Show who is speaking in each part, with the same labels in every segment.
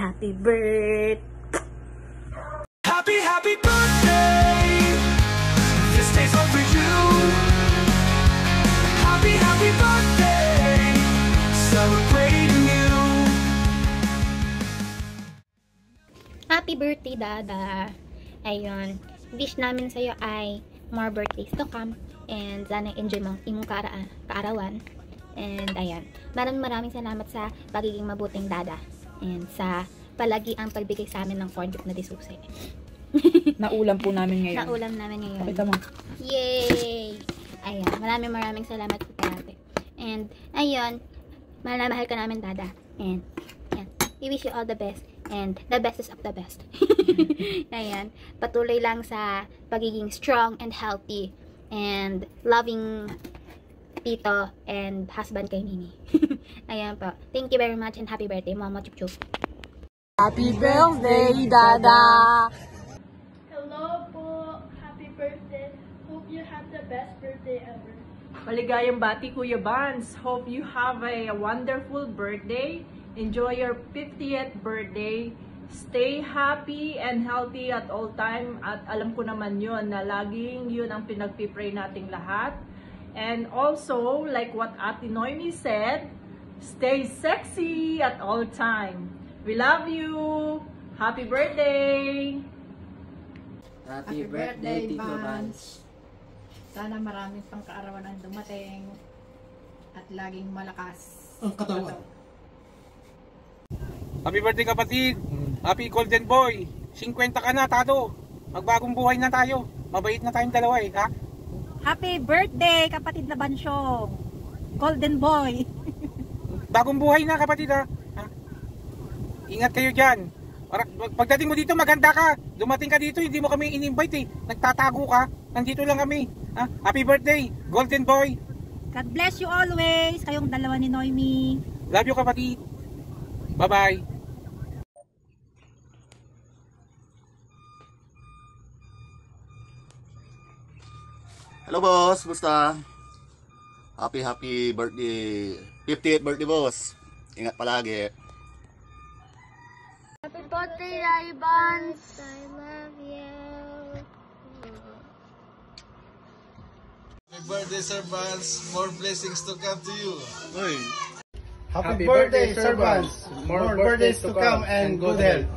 Speaker 1: Happy birthday!
Speaker 2: Happy birthday! This day's all for you. Happy birthday! Celebrating you.
Speaker 3: Happy birthday, Dada! Ayun, wish namin sa'yo ay more birthdays to come and sana enjoy mo imong kaarawan. And ayan, maraming salamat sa pagiging mabuting Dada and sa palagi ang pagbigay sa amin ng corned beef na disuse.
Speaker 1: Naulam po namin ngayon.
Speaker 3: Naulam namin ngayon.
Speaker 1: Pakita mo.
Speaker 3: Yay! Ayan, maraming salamat po parate. And ayun, mahal ka namin, Dada. And ayan, we wish you all the best. And the bestest of the best. Ayan, patuloy lang sa pagiging strong and healthy and loving tito and husband kay Nini. Ayan po. Thank you very much and happy birthday, Mama Chup Chup.
Speaker 1: Happy birthday, Dada!
Speaker 4: Hello po! Happy birthday! Hope you have the best birthday ever.
Speaker 5: Maligayang bati, Kuya Bans. Hope you have a wonderful birthday. Enjoy your 50th birthday. Stay happy and healthy at all time. At alam ko naman yun na laging yun ang pinagpipray nating lahat. And also, like what Ate Noemi said, stay sexy at all time. We love you. Happy birthday.
Speaker 6: Happy birthday, Tito Bans. Sana maraming pang kaarawan ang dumating at laging malakas
Speaker 7: ang katawan.
Speaker 8: Happy birthday, kapatid. Happy Golden Boy. 50 ka na, Tado. Magbagong buhay na tayo. Mabait na tayong dalawa ha?
Speaker 1: Happy birthday, kapatid na Bansyong. Golden Boy.
Speaker 8: Bagong buhay na, kapatid ha? Ingat kayo dyan. Pagdating mo dito, maganda ka. Dumating ka dito, hindi mo kami in-invite Nagtatago ka. Nandito lang kami. Happy birthday, Golden Boy.
Speaker 1: God bless you always. Kayong dalawa ni Noemi.
Speaker 8: Love you, kapatid. Bye-bye.
Speaker 7: Hello boss, kumusta? Happy birthday, 50th birthday boss. Ingat palagi.
Speaker 4: Happy birthday, Bans! I love you.
Speaker 9: Happy birthday, Sir Bans. More blessings to come to you.
Speaker 7: Uy.
Speaker 10: Happy birthday, Sir Bans. More birthdays to come and good health.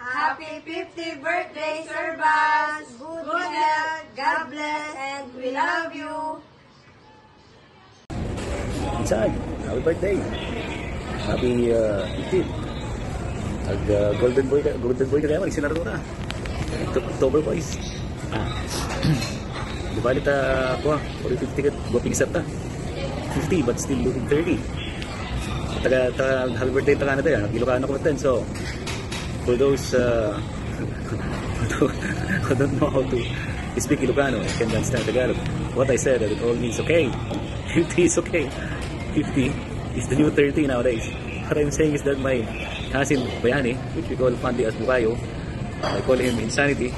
Speaker 11: Happy 50th birthday, Sir Bans. Good health, God bless, and we love you.
Speaker 12: Inside, happy birthday. Happy 50th. Golden boy ka naman, sinaro na. October boys. Di ba nita ako, 50 ka, guwaping isap ta. 50 but still looking 30. Happy birthday ta Canada, Ilocano ko din. So for those who don't know how to speak Ilocano and can understand Tagalog, what I said that it all means okay. 50 is okay. 50 is the new 30 nowadays. What I'm saying is that my cousin Bayani, which we call Fandi as Bukayo, I call him Insanity.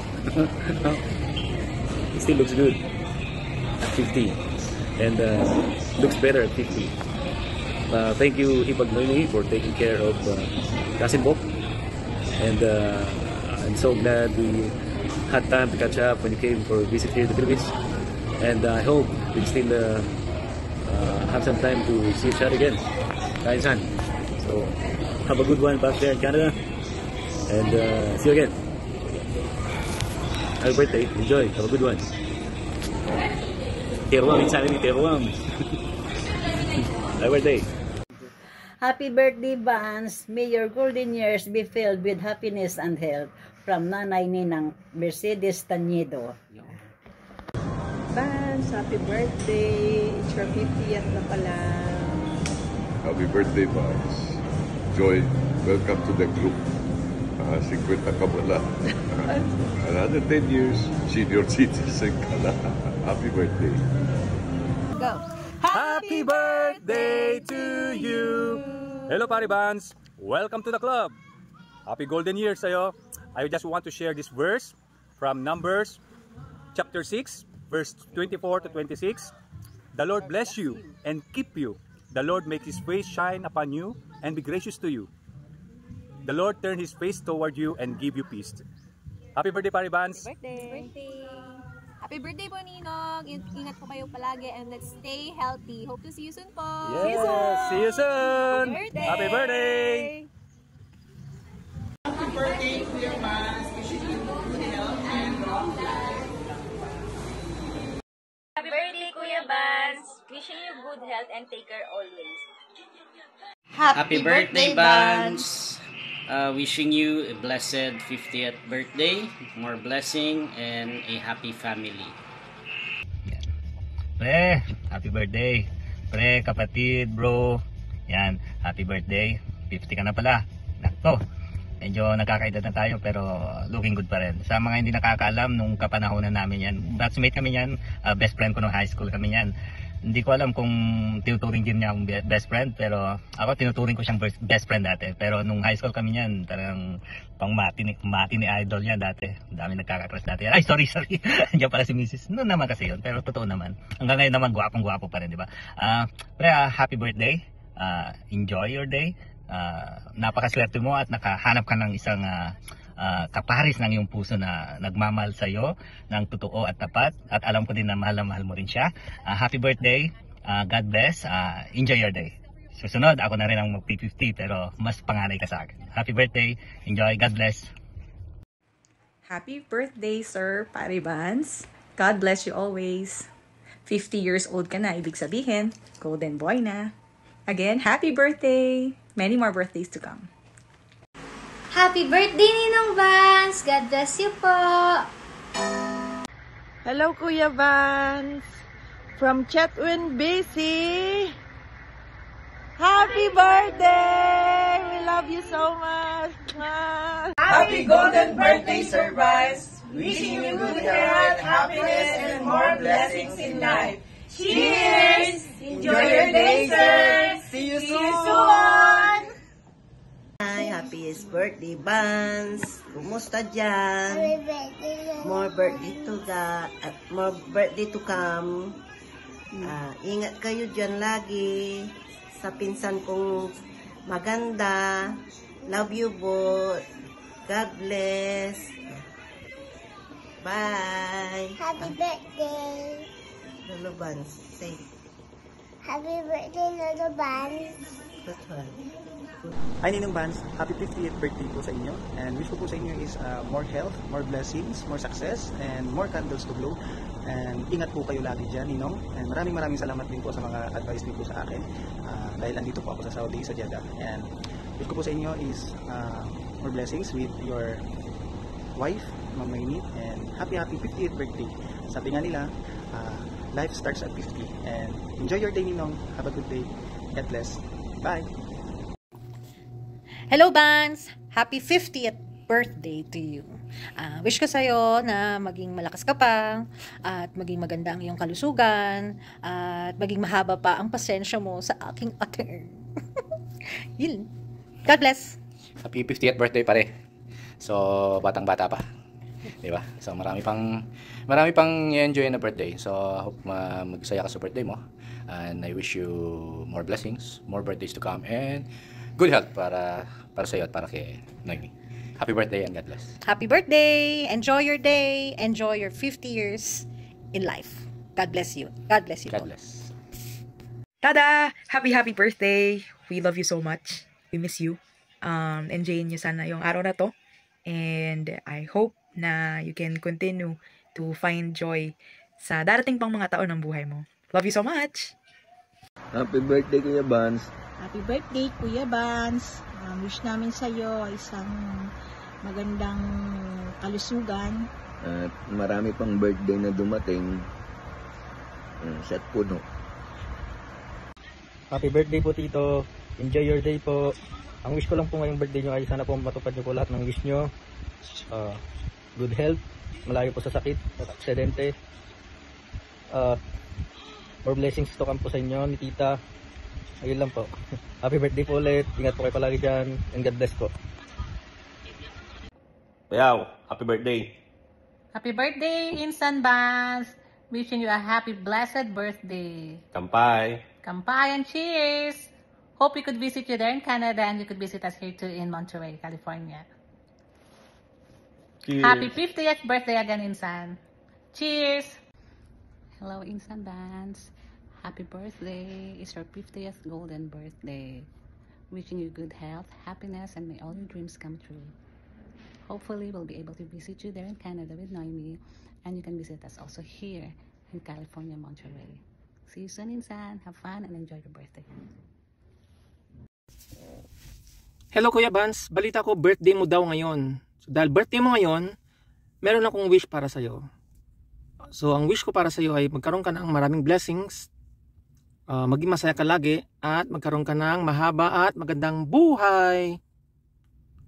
Speaker 12: He still looks good at 50 and looks better at 50. Thank you Ipag Noemi for taking care of Cousin Bob, and I'm so glad we had time to catch up when you came for a visit here in the Philippines, and I hope we'll still have some time to see each other again. Kain-san. So have a good one back there in Canada, and see you again. Happy birthday, enjoy, have a good one. Teruam, Insanity, Teruam. Happy birthday.
Speaker 13: Happy birthday, Bans. May your golden years be filled with happiness and health. From Nanay Ninang Mercedes Taniedo.
Speaker 14: Bans, happy birthday. It's your 50th na pala.
Speaker 15: Happy birthday, Bans. Joy, welcome to the group. 50 ka pala. Another 10 years, senior citizen ka na. Happy birthday.
Speaker 13: Go.
Speaker 16: Happy birthday to you! Hello, Pari Bans! Welcome to the club! Happy golden years sa'yo! I just want to share this verse from Numbers chapter 6, verse 24 to 26. The Lord bless you and keep you. The Lord make His face shine upon you and be gracious to you. the Lord turn His face toward you and give you peace. Happy birthday, Pare Vance!
Speaker 17: Happy birthday po, Ninong! Ingat po kayo palagi and let's stay healthy. Hope to see you soon po!
Speaker 16: Yes! See you soon! Happy birthday!
Speaker 8: Happy birthday, Kuya Vance. Wishing you good health and long life.
Speaker 18: Happy birthday, Kuya Vance. Wishing you good health and take care always.
Speaker 19: Happy birthday, Vance. Wishing you a blessed 50th birthday, more blessing, and a happy family.
Speaker 20: Pre, happy birthday. Pre, kapatid, bro. Yan, happy birthday. 50 ka na pala. Nakto. Medyo nakakaedad na tayo pero looking good pa rin. Sa mga hindi nakakaalam, nung kapanahonan namin yan, batchmate kami yan, best friend ko nung high school kami yan. Hindi ko alam kung tinuturing din niya akong best friend, pero ako tinuturing ko siyang best friend dati. Pero nung high school kami yan, talagang pang mati ni idol yan dati. Dami nagkaka-crush dati. Ay, sorry. Diyan pala si Mrs. Noon naman kasi yun, pero totoo naman. Hanggang ngayon naman, gwapong-gwapo pa rin, di ba? Pre, happy birthday. Enjoy your day. Napakaswerte mo at nakahanap ka ng isang kaparis ng iyong puso na nagmamahal sa iyo ng totoo at tapat, at alam ko din na mahal mo rin siya. Happy birthday, God bless, enjoy your day. Susunod, ako na rin ang mag-50 pero mas panganay ka sa akin. Happy birthday, enjoy, God bless.
Speaker 21: Happy birthday, Sir Pare Vance. God bless you always. 50 years old ka na, ibig sabihin, golden boy na. Again, happy birthday! Many more birthdays to come.
Speaker 3: Happy birthday, Ninong Vance! God bless you po!
Speaker 14: Hello, Kuya Vance! From Chetwin, BC! Happy birthday! We love you so much!
Speaker 2: Happy golden birthday, Sir Vance! Wishing you good health, happiness, and more blessings in life. Cheers! Enjoy your day, sir! See you soon!
Speaker 22: Hi, happiest birthday, Vance. Kumusta dyan? More birthday to come. Ingat kayo dyan lagi. Sa pinsan kong maganda. Love you both. God bless. Bye.
Speaker 23: Happy birthday.
Speaker 22: Lolo Vance, say.
Speaker 23: Happy birthday, Lolo Vance.
Speaker 22: That's right.
Speaker 24: Hi, Ninong Vance. Happy 50th birthday po sa inyo. And wish ko po sa inyo is more health, more blessings, more success, and more candles to blow. And ingat po kayo lagi dyan, Ninong. And maraming salamat din po sa mga advice din po sa akin. Dahil andito po ako sa Saudi, sa Jeddah. And wish ko po sa inyo is more blessings with your wife, Ma'am Maynit. And happy 50th birthday. Sabi nga nila, life starts at 50. And enjoy your day, Ninong. Have a good day. God bless. Bye.
Speaker 1: Hello, Vance! Happy 50th birthday to you. Wish ko sa'yo na maging malakas ka pa, at maging maganda ang iyong kalusugan, at maging mahaba pa ang pasensya mo sa aking ate. Yun. God bless!
Speaker 25: Happy 50th birthday, pare. So, batang-bata pa. Diba? So, marami pang i-enjoy na birthday. So, hope magsaya ka sa birthday mo. And I wish you more blessings, more birthdays to come, and good health para sa iyo at para kay Noemi. Happy birthday and God bless.
Speaker 1: Happy birthday! Enjoy your day. Enjoy your 50 years in life. God bless you. God bless you.
Speaker 25: God bless.
Speaker 26: Tada! Happy birthday! We love you so much. We miss you. Enjoyin niyo sana yung araw na to. And I hope na you can continue to find joy sa darating pang mga taon ng buhay mo. Love you so much!
Speaker 27: Happy birthday, Kuya Vance.
Speaker 28: Happy birthday, Kuya Vance. Wish namin sa iyo isang magandang kalusugan.
Speaker 27: At marami pang birthday na dumating. Set puno.
Speaker 29: Happy birthday po, Tito. Enjoy your day po. Ang wish ko lang po ngayong birthday nyo ay sana po matupad nyo po lahat ng wish nyo. Good health, malayo po sa sakit at aksidente. More blessings to come po sa inyo ni Tita. Ayun lang po. Happy birthday po ulit. Ingat po kayo palagi dyan. And God bless po.
Speaker 30: Yaw, happy birthday.
Speaker 31: Happy birthday, Insan Vance. Wishing you a happy, blessed birthday.
Speaker 30: Kampay.
Speaker 31: Kampay and cheers. Hope we could visit you there in Canada and you could visit us here too in Monterey, California.
Speaker 16: Cheers.
Speaker 31: Happy 50th birthday again, Insan. Cheers! Hello, Insan Bands. Happy birthday. It's your 50th golden birthday. Wishing you good health, happiness, and may all your dreams come true. Hopefully, we'll be able to visit you there in Canada with Noemi, and you can visit us also here in California, Monterey. See you soon, Insan. Have fun and enjoy your birthday.
Speaker 8: Hello Kuya Vance, balita ko birthday mo daw ngayon. So, dahil birthday mo ngayon, meron akong wish para sa'yo. So ang wish ko para sa'yo ay magkaroon ka ng maraming blessings, maging masaya ka lagi, at magkaroon ka ng mahaba at magandang buhay.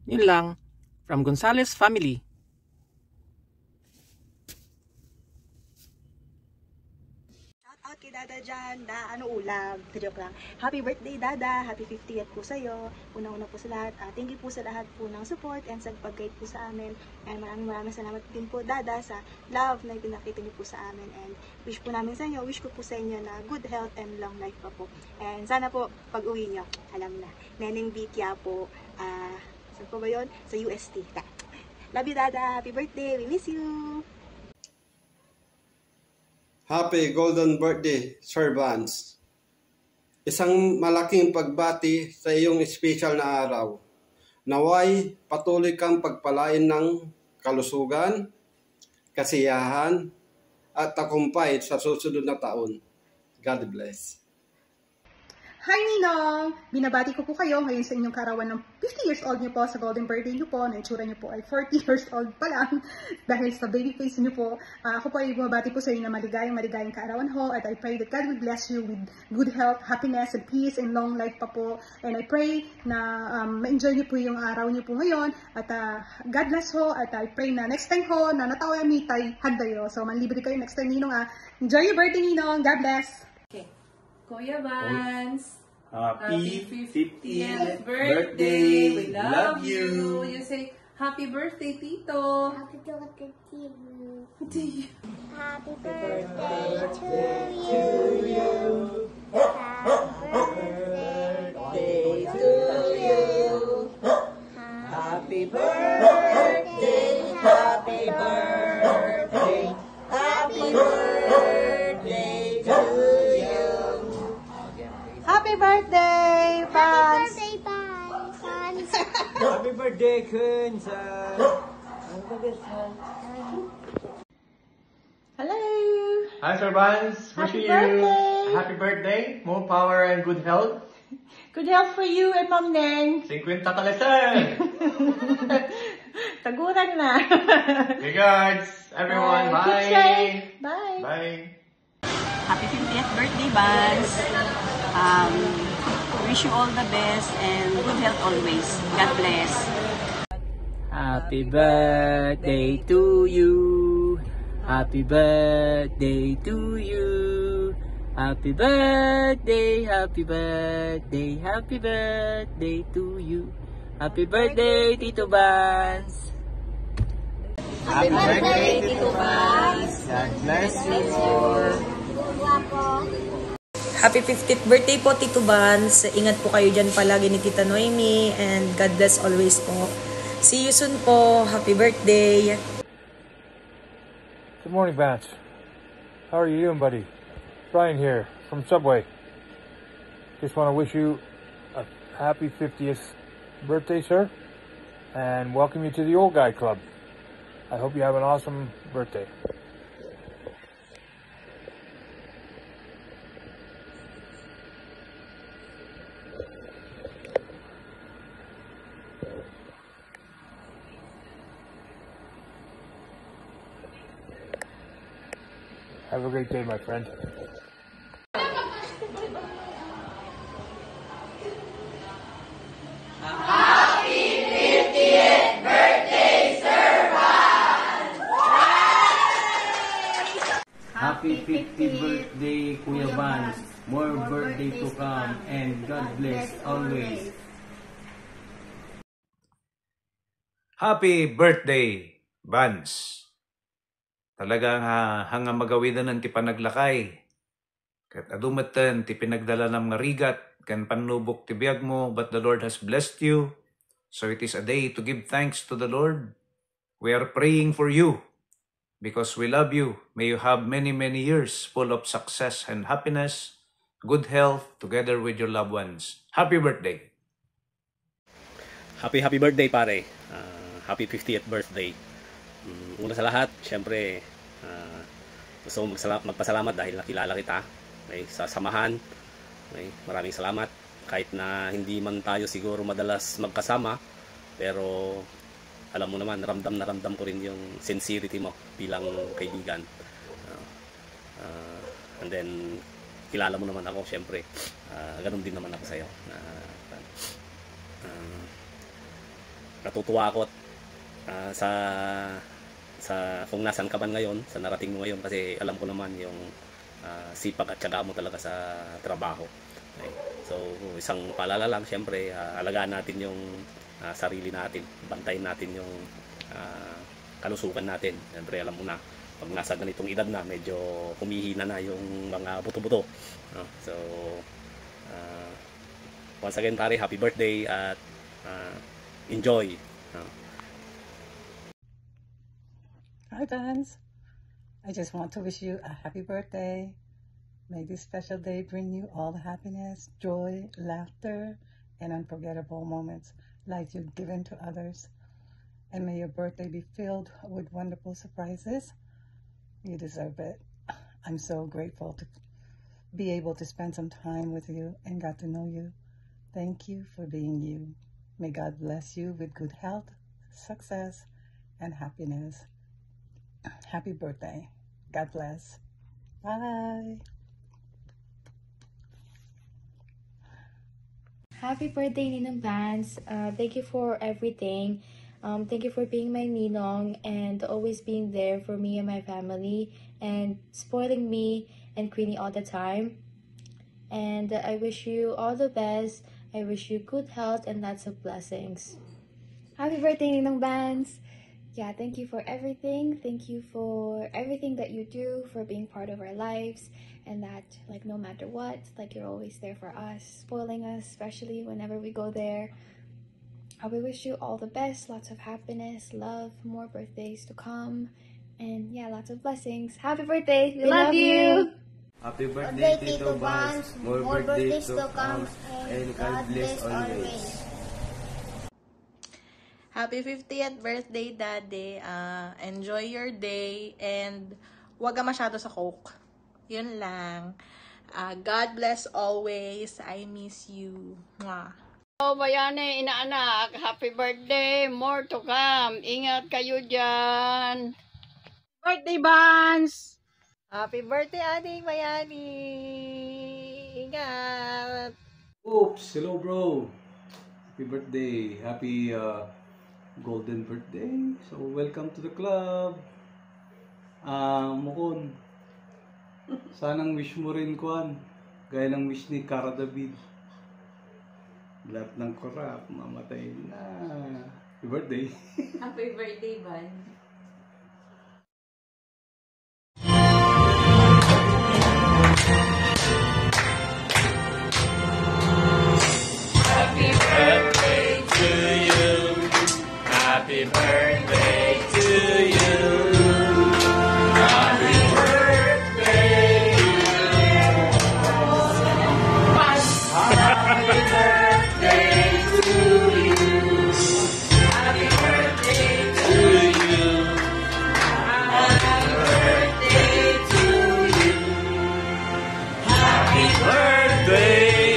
Speaker 8: Yun lang, from Gonzales family.
Speaker 4: Out kay Dada dyan, ano ulam, joke lang. Happy birthday Dada, happy 50th po sa'yo. Unang-una po sa lahat, thank you po sa lahat po ng support and sa pag-guide po sa amin. And maraming salamat din po Dada sa love na pinakita niyo po sa amin. And wish po namin sa inyo, wish ko po sa inyo na good health and long life pa po. And sana po pag uwi niyo, alam na, Neneng Bitya po, saan po ba yun? Sa UST. Love you Dada, happy birthday, we miss you!
Speaker 5: Happy Golden Birthday, Sir Vance. Isang malaking pagbati sa iyong special na araw. Naway patuloy kang pagpalain ng kalusugan, kasiyahan, at tagumpay sa susunod na taon. God bless.
Speaker 28: Hi Ninong! Binabati ko po kayo ngayon sa inyong karawan ng 50 years old niyo po sa golden birthday niyo po. Na itsura niyo po ay 40 years old pa lang dahil sa baby face niyo po. Ako po ay bumabati po sa inyo na maligayang kaarawan ho, at I pray that God will bless you with good health, happiness, and peace, and long life pa po. And I pray na ma-enjoy niyo po yung araw niyo po ngayon, at God bless ho, at I pray na next time ho na natawa yung mitay handayo. So manlibre kayo next time Ninong Enjoy your birthday Ninong! God bless!
Speaker 2: Kuya Vance,
Speaker 30: Happy
Speaker 2: 50th birthday. We love you. You say, happy birthday, Tito.
Speaker 23: Happy birthday to you.
Speaker 2: Happy
Speaker 23: birthday to you.
Speaker 2: birthday to you. Happy birthday, happy birthday, happy birthday to you.
Speaker 28: Happy birthday, Vance!
Speaker 23: Happy birthday, Vance!
Speaker 29: Happy birthday, Kunsan!
Speaker 28: Hello!
Speaker 6: Hi, Sir Vance. Wishing you a happy birthday, more power and good health.
Speaker 28: Good health for you and Mom Neng.
Speaker 6: 50 kalasan!
Speaker 28: Taguran na.
Speaker 6: Regards, everyone.
Speaker 28: Bye.
Speaker 6: Bye.
Speaker 28: Keep safe. Bye.
Speaker 6: Bye.
Speaker 7: Happy 50th birthday, Vance. Wish you all the best and good health always. God bless.
Speaker 9: Happy birthday to you. Happy birthday to you. Happy birthday, happy birthday, happy birthday to you. Happy birthday, Tito Vance.
Speaker 2: Happy birthday, Tito Vance.
Speaker 9: God bless you more.
Speaker 21: Happy 50th birthday po, Tito Vance. Ingat po kayo dyan palagi ni Tita Noemi, and God bless always po. See you soon po. Happy birthday.
Speaker 10: Good morning, Vance. How are you doing, buddy? Brian here from Subway. Just want to wish you a happy 50th birthday, sir, and welcome you to the Old Guy Club. I hope you have an awesome birthday. Have a great day, my friend.
Speaker 2: Happy 50th birthday, Sir Vance!
Speaker 19: Happy 50th birthday, Kuya Vance. More birthday to come, and God bless always.
Speaker 11: Happy birthday, Vance. Talagang hanga magawin na ng tipanaglakay. Kat adumatan ti pinagdala ng ngarigat, kan panubok ti biyag mo, but the Lord has blessed you. So it is a day to give thanks to the Lord. We are praying for you because we love you. May you have many, many years full of success and happiness, good health, together with your loved ones. Happy birthday!
Speaker 1: Happy birthday pare. Happy 50th birthday. Una sa lahat, syempre gusto ko magpasalamat dahil nakilala kita. Okay, sa samahan. Okay, maraming salamat. Kahit na hindi man tayo siguro madalas magkasama, pero alam mo naman, ramdam na ramdam ko rin yung sincerity mo bilang kaibigan. And then kilala mo naman ako, syempre. Ganun din naman ako sa'yo. Natutuwa ako sa kung nasan ka man ngayon, sa narating mo ngayon, kasi alam ko naman yung sipag at tiyaga mo talaga sa trabaho. Okay. So isang paalala lang, syempre alagaan natin yung sarili natin, bantayin natin yung kalusugan natin. Syempre alam mo na, pag nasa ganitong edad na, medyo humihina na yung mga buto-buto. So once again pare, happy birthday at enjoy.
Speaker 3: Hi fans, I just want to wish you a happy birthday. May this special day bring you all the happiness, joy, laughter, and unforgettable moments like you've given to others. And may your birthday be filled with wonderful surprises. You deserve it. I'm so grateful to be able to spend some time with you and got to know you. Thank you for being you. May God bless you with good health, success, and happiness. Happy birthday. God bless. Bye.
Speaker 12: Happy birthday, Ninong Vance. Thank you for everything. Thank you for being my ninong and always being there for me and my family and spoiling me and Queenie all the time. And I wish you all the best. I wish you good health and lots of blessings. Happy birthday, Ninong Vance. Yeah, thank you for everything. Thank you for everything that you do, for being part of our lives, and that, like, no matter what, like, you're always there for us, spoiling us, especially whenever we go there. We wish you all the best, lots of happiness, love, more birthdays to come, and yeah, lots of blessings. Happy birthday! We love you!
Speaker 13: Happy birthday, Tito Vance. More birthdays to come, and God bless always.
Speaker 14: Happy 50th birthday, Daddy. Enjoy your day and huwag ka masyado sa coke. Yun lang. God bless always. I miss you. Mwah.
Speaker 15: Oh, bayani, inaanak. Happy birthday. More to come. Ingat kayo dyan.
Speaker 14: Birthday, Vance!
Speaker 13: Happy birthday, ating bayani. Ingat.
Speaker 17: Oops, hello bro. Happy birthday. Happy golden birthday. So welcome to the club. Mukon. Sanang wish mo rin kuan. Gaya ng wish ni Cara David. Lahat ng korap, mamatay na. Happy birthday.
Speaker 18: Happy birthday, Van.
Speaker 20: Happy birthday to you. Happy birthday to you. Happy birthday. Happy birthday to you. Happy birthday to you. Happy birthday to you. Happy birthday.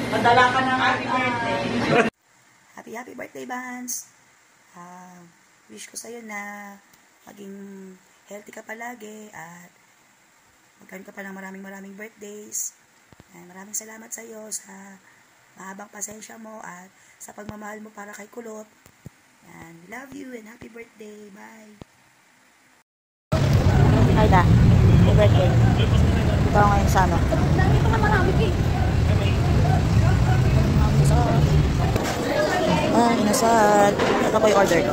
Speaker 4: Madala ka ng happy birthday. Happy birthday, Vance. Wish ko sa'yo na maging healthy ka palagi at magkaroon ka pa ng maraming birthdays. Maraming salamat sa'yo sa mahabang pasensya mo at sa pagmamahal mo para kay Kulot. And we love you and happy birthday. Bye!
Speaker 5: Hi da, happy birthday. Dito ako ngayon sa ano. Dito ka marami eh. Inasal. Ito po yung order ko.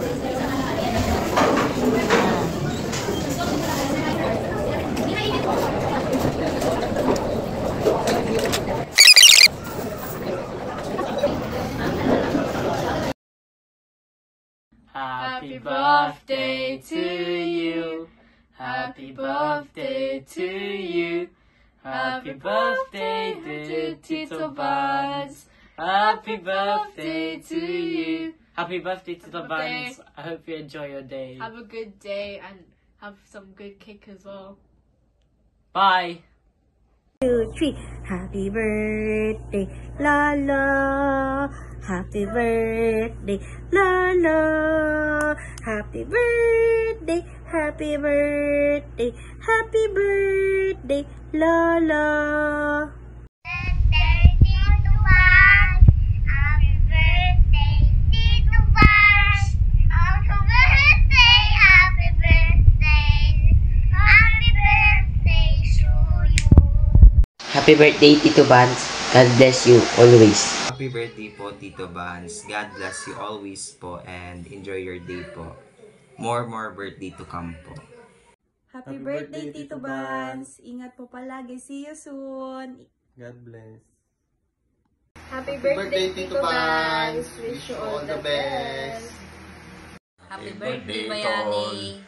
Speaker 9: Happy birthday to you. Happy birthday to you. Happy birthday, dear Tito Buns. Happy birthday to you. Happy birthday to the Buns. I hope you enjoy your day.
Speaker 8: Have a good day and have some good cake as well.
Speaker 9: Bye.
Speaker 5: 2, 3. Happy birthday, Lala. Happy birthday, Lala. Happy birthday, happy birthday, happy birthday, Lala.
Speaker 16: Happy birthday, Tito Buns. God bless you always.
Speaker 22: Happy birthday po, Tito Buns. God bless you always po and enjoy your day po. More birthday to come po.
Speaker 21: Happy birthday, Tito Buns. Ingat po palagi. See you soon.
Speaker 17: God bless.
Speaker 8: Happy birthday, Tito Buns. Wish you all the best.
Speaker 23: Happy birthday, Bayani.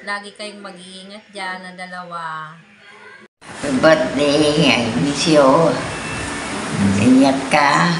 Speaker 23: Lagi kayong mag-iingat dyan na dalawa.
Speaker 24: Happy birthday, I miss you. Ingat ka.